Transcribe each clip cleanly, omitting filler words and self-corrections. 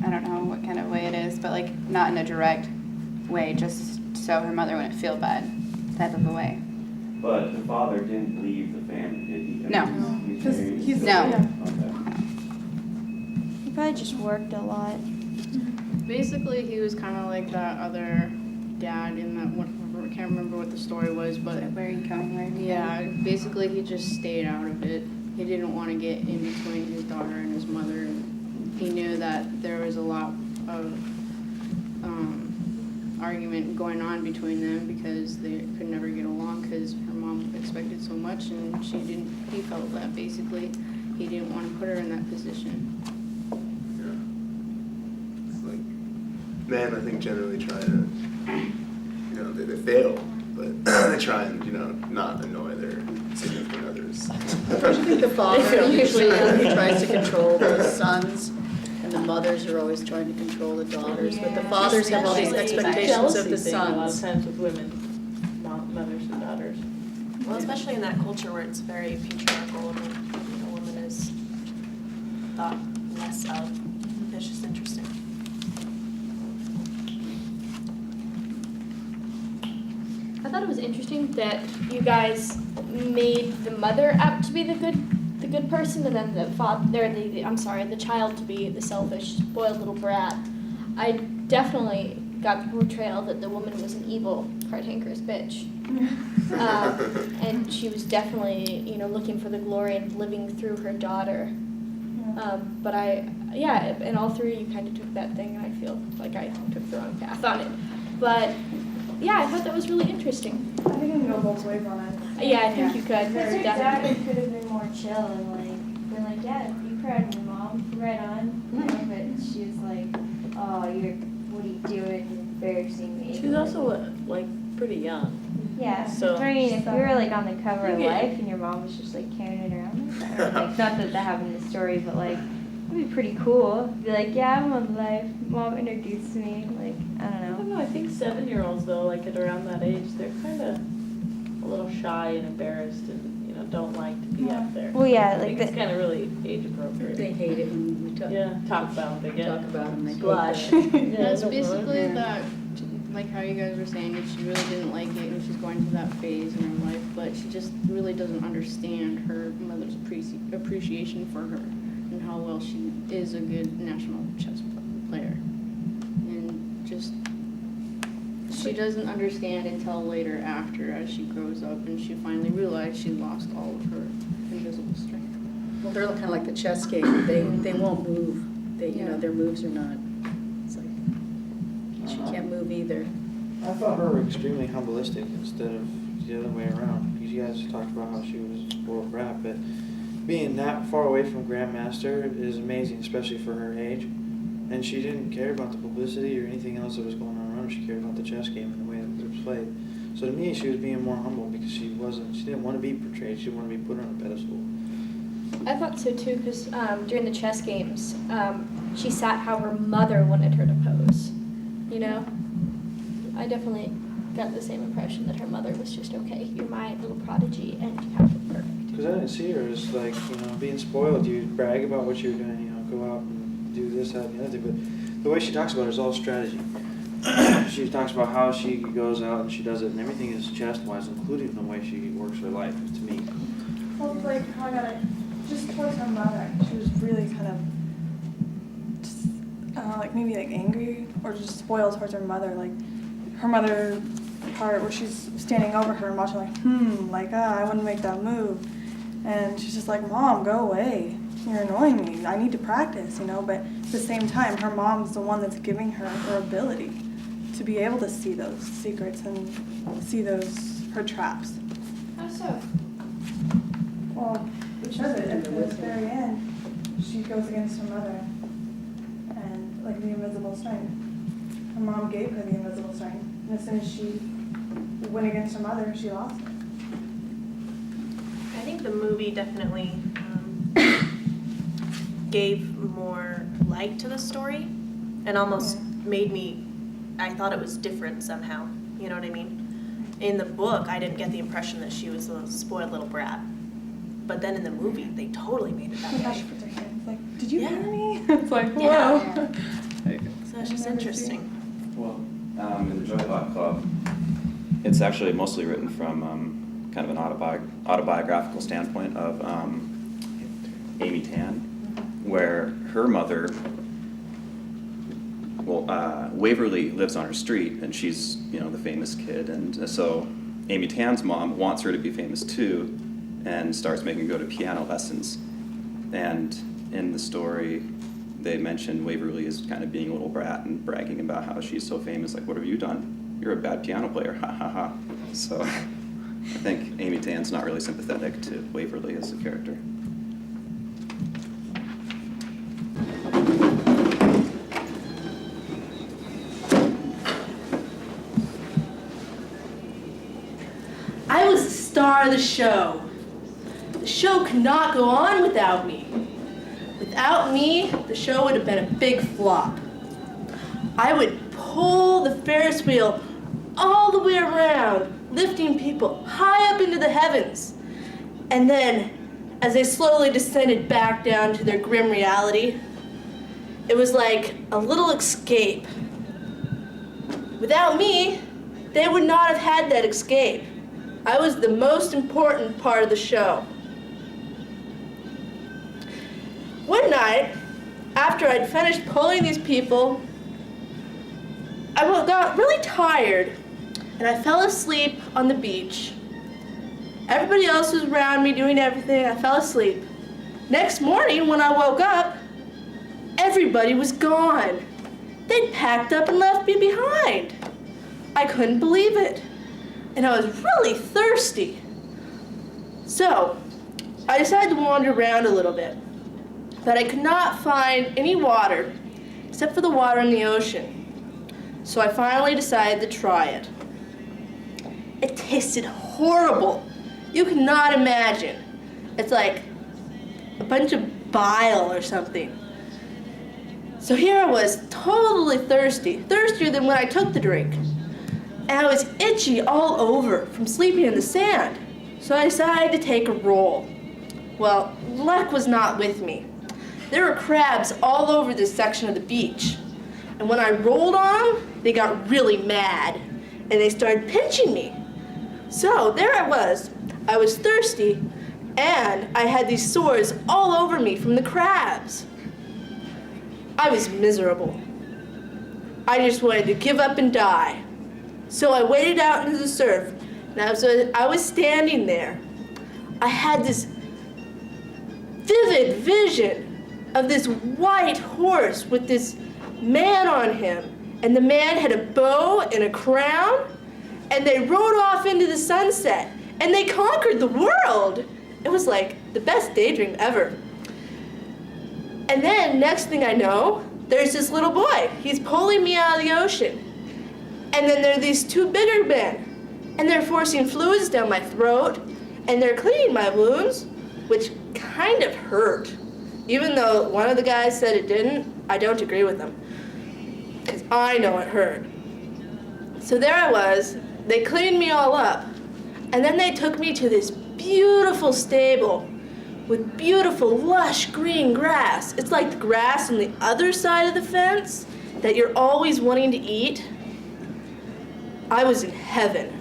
I don't know what kind of way it is, but like not in a direct way, just so her mother wouldn't feel bad type of a way. But the father didn't leave the family, did he? No. He's married. No. Okay. He probably just worked a lot. Basically, he was kind of like that other dad in that one. I can't remember what the story was, but Where are you going? Where are you yeah, basically he just stayed out of it. He didn't want to get in between his daughter and his mother. And he knew that there was a lot of argument going on between them because they could never get along because her mom expected so much and she didn't. He felt that basically he didn't want to put her in that position. Yeah. It's like, men, I think, generally try to, they fail, but they try and, not annoy their significant others. Don't you think the father usually tries to control the sons, and the mothers are always trying to control the daughters, but the fathers have all these expectations of the A lot of sons. times with women, mothers and daughters. Well, especially in that culture where it's very patriarchal and a woman is thought less of. It's just interesting. I thought it was interesting that you guys made the mother out to be the good person, and then the child to be the selfish, spoiled little brat. I definitely got the portrayal that the woman was an evil, cantankerous bitch, and she was definitely looking for the glory and living through her daughter. But in all three you kind of took that thing, and I feel like I took the wrong path on it. But yeah, I thought that was really interesting. I think you can go both ways on it. Yeah, I think you could. Because her Definitely. dad could have been more chill and been like, yeah, you cried on your mom, right on. But she was like, oh, what are you doing? Embarrassing me. She's also pretty young. Yeah. So- I mean, if you were on the cover of Yeah. Life and your mom was just carrying it around, not that happened in the story, but it'd be pretty cool. Be like, yeah, I'm on Life. Mom introduced me. I I don't don't know. know, I think 7-year-olds though, at around that age, they're kind of a little shy and embarrassed and, don't like to be up there. Well, yeah, I think it's kind of really age appropriate. They hate it when we Talk about them, they talk about them, they blush. hate that. That's basically that, like how you guys were saying, that she really didn't like it and she's going through that phase in her life, but she just really doesn't understand her mother's appreciation for her and how well she is a good national chess player. And just, she doesn't understand until later after as she grows up and she finally realized she lost all of her invisible strength. Well, they're kind of like the chess game. They won't move. Their moves are not. It's like she can't move either. I thought her extremely humbleistic instead of the other way around. Because you guys talked about how she was a spoiled brat, but being that far away from Grandmaster is amazing, especially for her age. And she didn't care about the publicity or anything else that was going on around her. She cared about the chess game and the way that it was played. So to me, she was being more humble because she didn't want to be portrayed. She didn't want to be put on a pedestal. I thought so too, because during the chess games, she sat how her mother wanted her to pose. I definitely got the same impression that her mother was just, okay, you're my little prodigy and you have to be perfect. Because I didn't see her as being spoiled. You brag about what you were doing, go out and do this, that, and the other thing. But the way she talks about it is all strategy. She talks about how she goes out and she does it, and everything is chess-wise, including the way she works her life, to me. Well, how I got it, just towards her mother, she was really kind of, just, I don't know, maybe angry or just spoiled towards her mother. Her mother part where she's standing over her and watching I wouldn't make that move. And she's just like, Mom, go away. You're annoying me. I need to practice, but at the same time, her mom's the one that's giving her her ability to be able to see those secrets and see her traps. How so? Well, it shows it at the very end. She goes against her mother and the invisible strength. Her mom gave her the invisible strength. And as soon as she went against her mother, she lost it. I think the movie definitely gave more light to the story and almost made me, I thought it was different somehow. You know what I mean? In the book, I didn't get the impression that she was a spoiled little brat. But then in the movie, they totally made it that way. Did you hear me? It's whoa. Yeah. That's just interesting. Well, in the Joy Luck Club, it's actually mostly written from kind of an autobiographical standpoint of Amy Tan, where her mother, Waverly lives on her street, and she's, the famous kid, and so Amy Tan's mom wants her to be famous too, and starts making her go to piano lessons. And in the story, they mention Waverly as kind of being a little brat and bragging about how she's so famous. Like, what have you done? You're a bad piano player, ha ha ha. So I think Amy Tan's not really sympathetic to Waverly as a character. I was the star of the show. The show could not go on without me. Without me, the show would have been a big flop. I would pull the Ferris wheel all the way around, lifting people high up into the heavens. And then, as they slowly descended back down to their grim reality, it was like a little escape. Without me, they would not have had that escape. I was the most important part of the show. One night, after I'd finished pulling these people, I got really tired, and I fell asleep on the beach. Everybody else was around me doing everything. I fell asleep. Next morning, when I woke up, everybody was gone. They'd packed up and left me behind. I couldn't believe it, and I was really thirsty. So, I decided to wander around a little bit, but I could not find any water except for the water in the ocean. So I finally decided to try it. It tasted horrible. You cannot imagine. It's like a bunch of bile or something. So here I was, totally thirsty, thirstier than when I took the drink. And I was itchy all over from sleeping in the sand. So I decided to take a roll. Well, luck was not with me. There were crabs all over this section of the beach. And when I rolled on them, they got really mad, and they started pinching me. So there I was thirsty, and I had these sores all over me from the crabs. I was miserable. I just wanted to give up and die. So I waded out into the surf, and I was standing there. I had this vivid vision of this white horse with this man on him, and the man had a bow and a crown, and they rode off into the sunset, and they conquered the world. It was like the best daydream ever. And then, next thing I know, there's this little boy. He's pulling me out of the ocean. And then there are these two bigger men, and they're forcing fluids down my throat, and they're cleaning my wounds, which kind of hurt. Even though one of the guys said it didn't, I don't agree with them, because I know it hurt. So there I was, they cleaned me all up, and then they took me to this beautiful stable with beautiful lush green grass. It's like the grass on the other side of the fence that you're always wanting to eat. I was in heaven.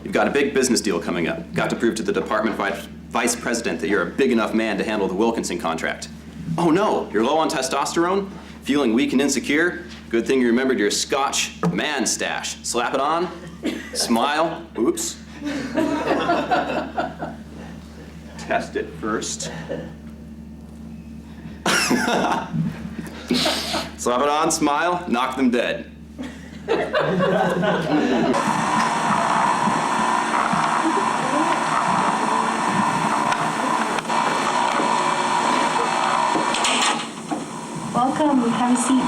You've got a big business deal coming up. Got to prove to the department vice president that you're a big enough man to handle the Wilkinson contract. Oh no, you're low on testosterone? Feeling weak and insecure? Good thing you remembered your Scotch man stash. Slap it on, smile, oops. Test it first. Slap it on, smile, knock them dead. Welcome, have a seat.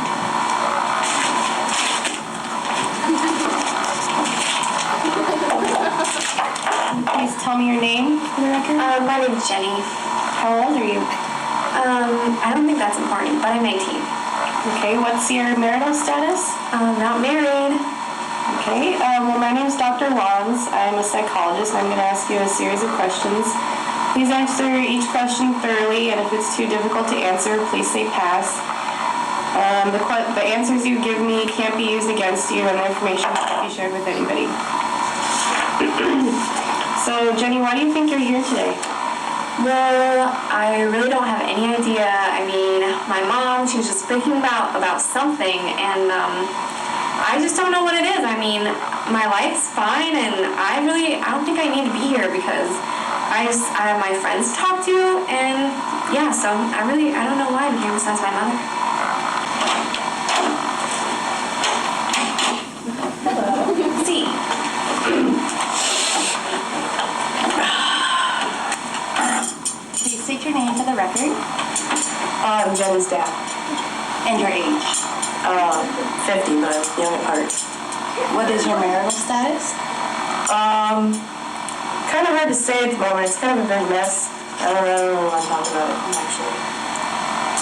Please tell me your name for the record. My name's Jenny. How old are you? I don't think that's important, but I'm 19. Okay, what's your marital status? Not married. Okay, well, my name's Dr. Dr. Wands. I'm a psychologist. I'm going to ask you a series of questions. Please answer each question thoroughly, and if it's too difficult to answer, please say pass. The answers you give me can't be used against you, and the information can't be shared with anybody. So, Jenny, why do you think you're here today? Well, I really don't have any idea. I mean, my mom, she was just freaking about something, and I just don't know what it is. I mean, my life's fine, and I don't think I need to be here because I have my friends to talk to, and yeah, so I don't know why I'm here besides my mother. Hello. See. Please state your name for the record. I'm Jenny's dad. And your age. 50, but I'm young at heart. What is your marital status? Kind of hard to say at the moment. It's kind of a big mess. I don't know what I'm talking about, actually.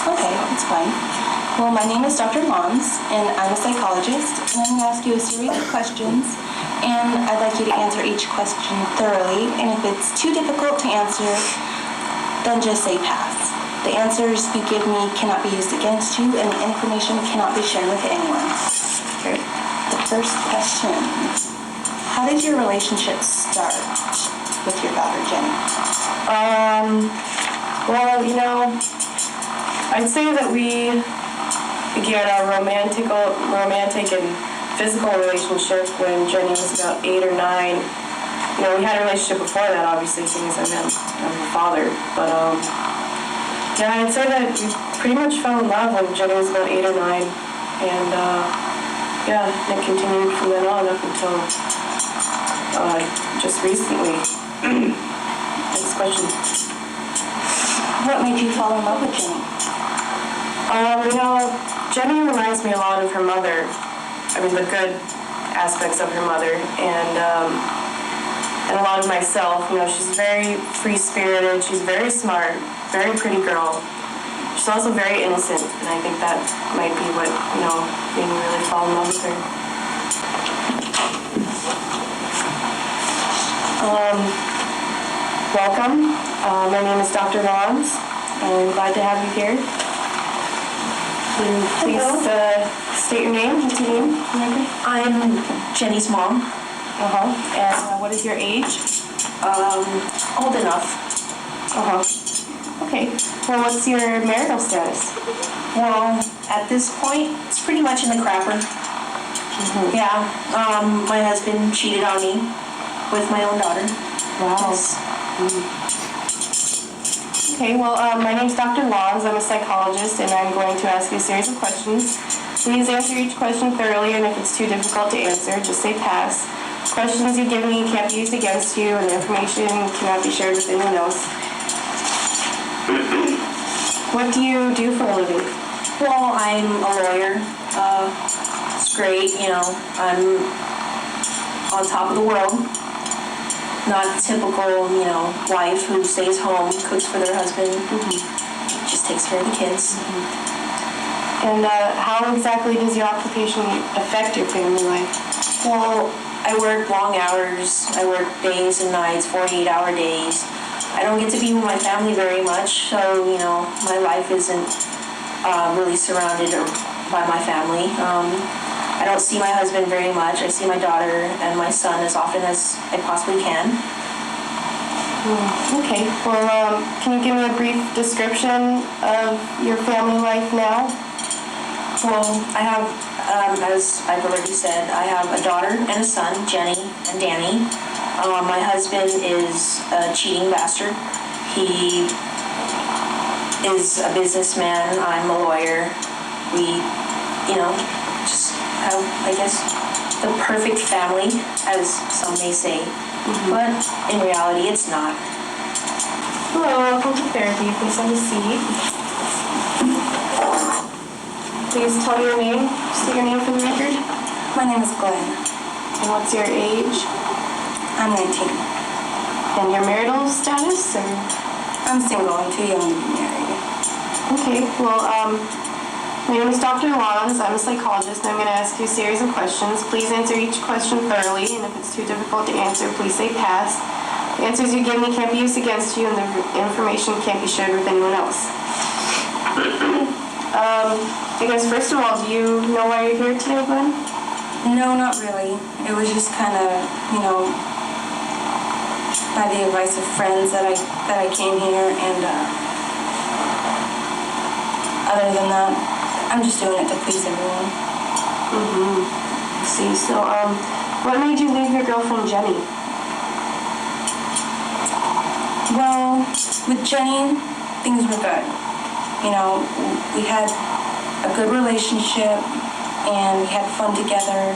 Okay, that's fine. Well, my name is Dr. Mons, and I'm a psychologist, and I'm going to ask you a series of questions, and I'd like you to answer each question thoroughly, and if it's too difficult to answer, then just say pass. The answers you give me cannot be used against you, and the information cannot be shared with anyone. Okay. The first question, how did your relationship start with your daughter, Jenny? Well, I'd say that we began our romantic and physical relationship when Jenny was about 8 or 9. We had a relationship before that, obviously, seeing as I'm her father. But, yeah, I'd say that we pretty much fell in love when Jenny was about 8 or 9. And, yeah, it continued from then on up until just recently. Next question. What made you fall in love with Jenny? Jenny reminds me a lot of her mother. I mean, the good aspects of her mother, and a lot of myself. She's very free-spirited. She's very smart, very pretty girl. She's also very innocent, and I think that might be what made me really fall in love with her. Welcome. My name is Dr. Wands. I'm glad to have you here. Please state your name. What's your name? I'm Jenny's mom. And what is your age? Old enough. Okay. Well, what's your marital status? Well, at this point, it's pretty much in the crapper. Yeah. My husband cheated on me with my own daughter. Wow. Yes. Okay, well, my name's Dr. Wands. I'm a psychologist, and I'm going to ask you a series of questions. Please answer each question thoroughly, and if it's too difficult to answer, just say pass. Questions you give me can't be used against you, and the information cannot be shared with anyone else. What do you do for a living? Well, I'm a lawyer. It's great, I'm on top of the world. Not a typical, wife who stays home, cooks for their husband, just takes care of the kids. And how exactly does your occupation affect your family life? Well, I work long hours. I work days and nights, 48-hour days. I don't get to be with my family very much, so, my life isn't really surrounded by my family. I don't see my husband very much. I see my daughter and my son as often as I possibly can. Okay, well, can you give me a brief description of your family life now? Well, I have, as I've already said, I have a daughter and a son, Jenny and Danny. My husband is a cheating bastard. He is a businessman. I'm a lawyer. We, just have, I guess, the perfect family, as some may say. But in reality, it's not. Hello, welcome to therapy. Please have a seat. Please tell me your name. State your name for the record. My name is Glenn. And what's your age? I'm 19. And your marital status? Or? I'm single. I'm too young to be married. Okay, well, My name is Dr. Lawrence. I'm a psychologist, and I'm going to ask you a series of questions. Please answer each question thoroughly, and if it's too difficult to answer, please say pass. The answers you give me can't be used against you, and the information can't be shared with anyone else. I guess first of all, do you know why you're here today, Glenn? No, not really. It was just kind of, you know, by the advice of friends that I came here, and other than that, I'm just doing it to please everyone. I see. So, what made you leave your girlfriend Jenny? Well, with Jenny, things were good. You know, we had a good relationship, and we had fun together,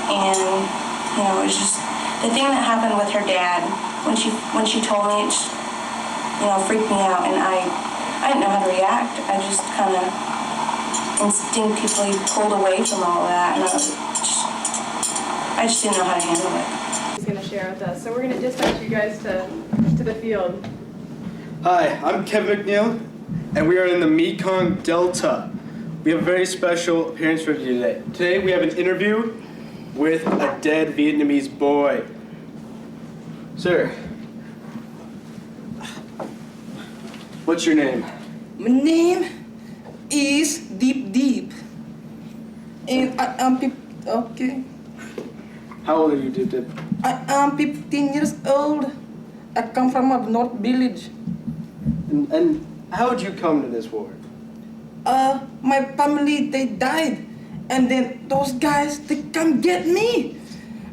and, you know, it was just the thing that happened with her dad, when she told me, it just, you know, freaked me out, and I didn't know how to react. I just kind of instinctively pulled away from all of that, and I just didn't know how to handle it. He's going to share with us. So we're going to dispatch you guys to the field. Hi, I'm Kevin McNeil, and we are in the Mekong Delta. We have a very special appearance for you today. Today we have an interview with a dead Vietnamese boy. Sir, what's your name? My name is Deep, and I am okay. How old are you, Deep? I am 15 years old. I come from a North Village. And how did you come to this war? My family, they died, and then those guys, they come get me.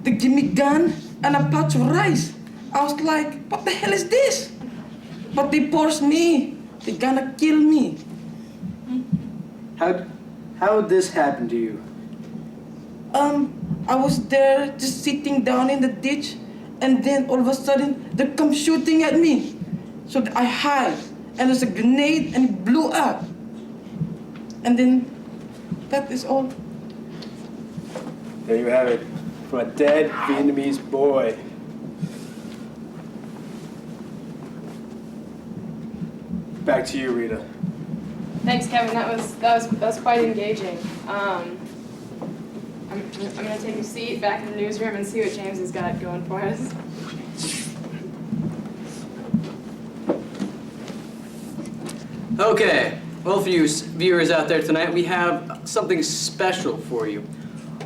They give me gun and a pouch of rice. I was like, what the hell is this? But they forced me. They're gonna kill me. How did this happen to you? I was there just sitting down in the ditch, and then all of a sudden they come shooting at me. So I hide, and there's a grenade, and it blew up. And then that is all. There you have it, from a dead Vietnamese boy. Back to you, Rita. Thanks, Kevin. That was quite engaging. I'm going to take a seat back in the newsroom and see what James has got going for us. Okay, well, for you viewers out there tonight, we have something special for you.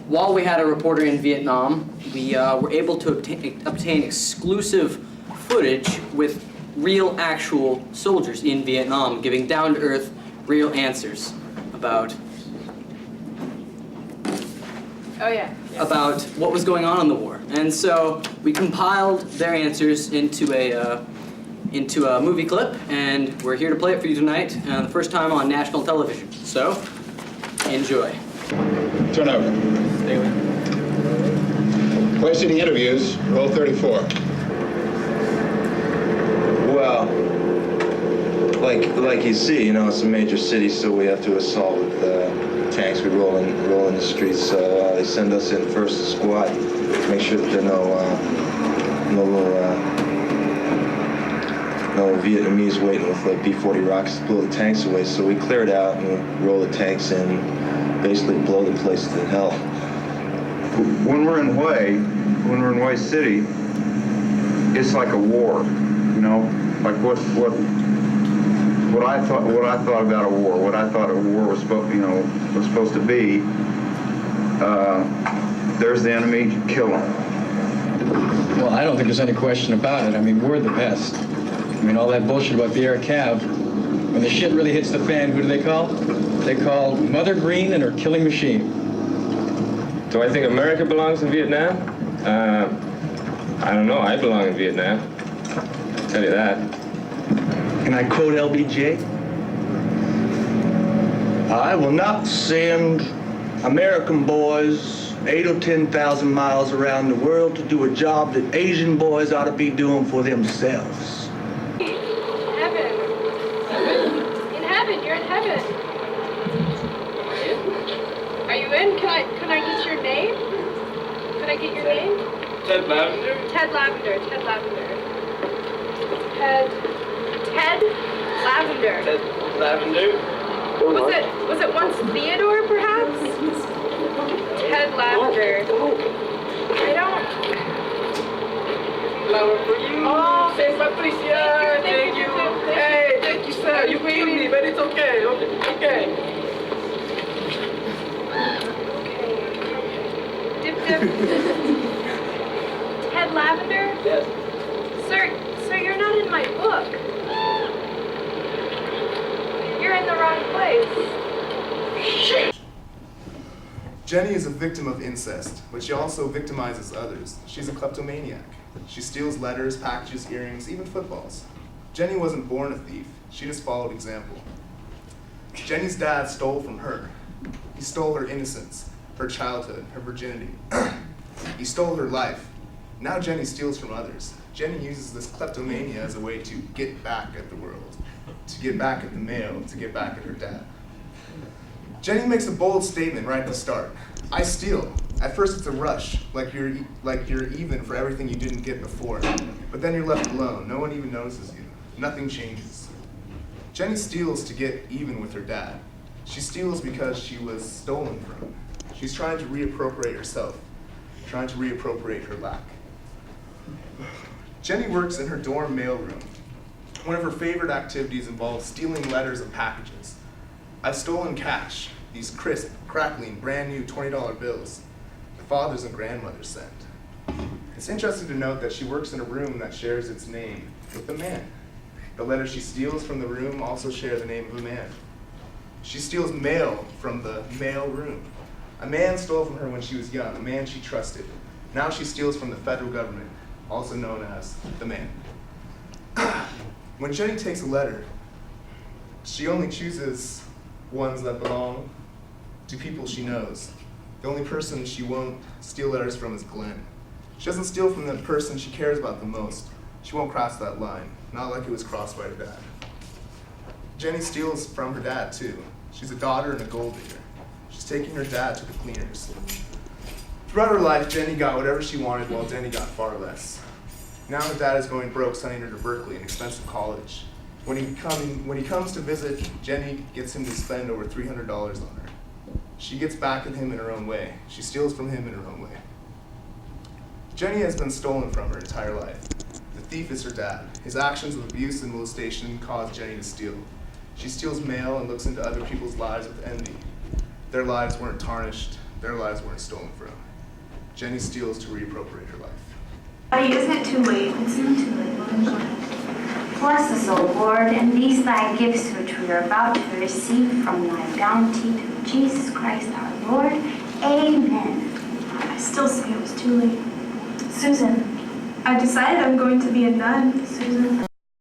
While we had a reporter in Vietnam, we were able to obtain exclusive footage with real, actual soldiers in Vietnam, giving down-to-earth, real answers about about what was going on in the war. And so we compiled their answers into a movie clip, and we're here to play it for you tonight, the first time on national television. So, enjoy. Turn over. Stay with me. Place of the interviews, roll 34. Well, like you see, you know, it's a major city, so we have to assault with tanks. We roll in the streets, so they send us in first to squad, make sure that there are no Vietnamese waiting with B-40 rockets to blow the tanks away. So we clear it out and we roll the tanks in, basically blow the place to hell. When we're in Hue City, it's like a war, you know, like what I thought about a war, what I thought a war was supposed to be. There's the enemy, kill them. Well, I don't think there's any question about it. I mean, we're the best. I mean, all that bullshit about the air cav, when the shit really hits the fan, who do they call? They call Mother Green and her killing machine. Do I think America belongs in Vietnam? I don't know. I belong in Vietnam. I'll tell you that. Can I quote LBJ? I will not send American boys 8,000 or 10,000 miles around the world to do a job that Asian boys ought to be doing for themselves. Heaven. In heaven, you're in heaven. Are you in? Can I get your name? Can I get your name? Ted Lavender. Ted Lavender. Ted Lavender. Ted Lavender. Ted Lavender. Was it once Theodore, perhaps? Ted Lavender. I don't. Flower for you. Oh, Thanks, Patricia. thank you. Hey, thank you, sir. You beat me, but it's okay. Okay. Ted Lavender? Yes. Sir, you're not in my book. You're in the wrong place. Jenny is a victim of incest, but she also victimizes others. She's a kleptomaniac. She steals letters, packages, earrings, even footballs. Jenny wasn't born a thief. She just followed example. Jenny's dad stole from her. He stole her innocence, her childhood, her virginity. He stole her life. Now Jenny steals from others. Jenny uses this kleptomania as a way to get back at the world, to get back at the mail, to get back at her dad. Jenny makes a bold statement right at the start. I steal. At first it's a rush, like you're even for everything you didn't get before. But then you're left alone. No one even notices you. Nothing changes. Jenny steals to get even with her dad. She steals because she was stolen from. She's trying to reappropriate herself, trying to reappropriate her lack. Jenny works in her dorm mailroom. One of her favorite activities involves stealing letters and packages. I've stolen cash, these crisp, crackling, brand new $20 bills the fathers and grandmothers sent. It's interesting to note that she works in a room that shares its name with a man. The letters she steals from the room also share the name of a man. She steals mail from the mail room. A man stole from her when she was young, a man she trusted. Now she steals from the federal government, also known as the man. When Jenny takes a letter, she only chooses ones that belong to people she knows. The only person she won't steal letters from is Glenn. She doesn't steal from the person she cares about the most. She won't cross that line, not like it was crossed by her dad. Jenny steals from her dad too. She's a daughter and a gold digger. She's taking her dad to the cleaners. Throughout her life, Jenny got whatever she wanted while Jenny got far less. Now her dad is going broke sending her to Berkeley, an expensive college. When he comes to visit, Jenny gets him to spend over $300 on her. She gets back at him in her own way. She steals from him in her own way. Jenny has been stolen from her entire life. The thief is her dad. His actions of abuse and molestation caused Jenny to steal. She steals mail and looks into other people's lives with envy. Their lives weren't tarnished. Their lives weren't stolen from. Jenny steals to reappropriate her life. Daddy, isn't it too late? It's not too late. Bless us, O Lord, and these thy gifts which we are about to receive from thy bounty through Jesus Christ our Lord. Amen. I still say it was too late. Susan, I decided I'm going to be a nun. Susan.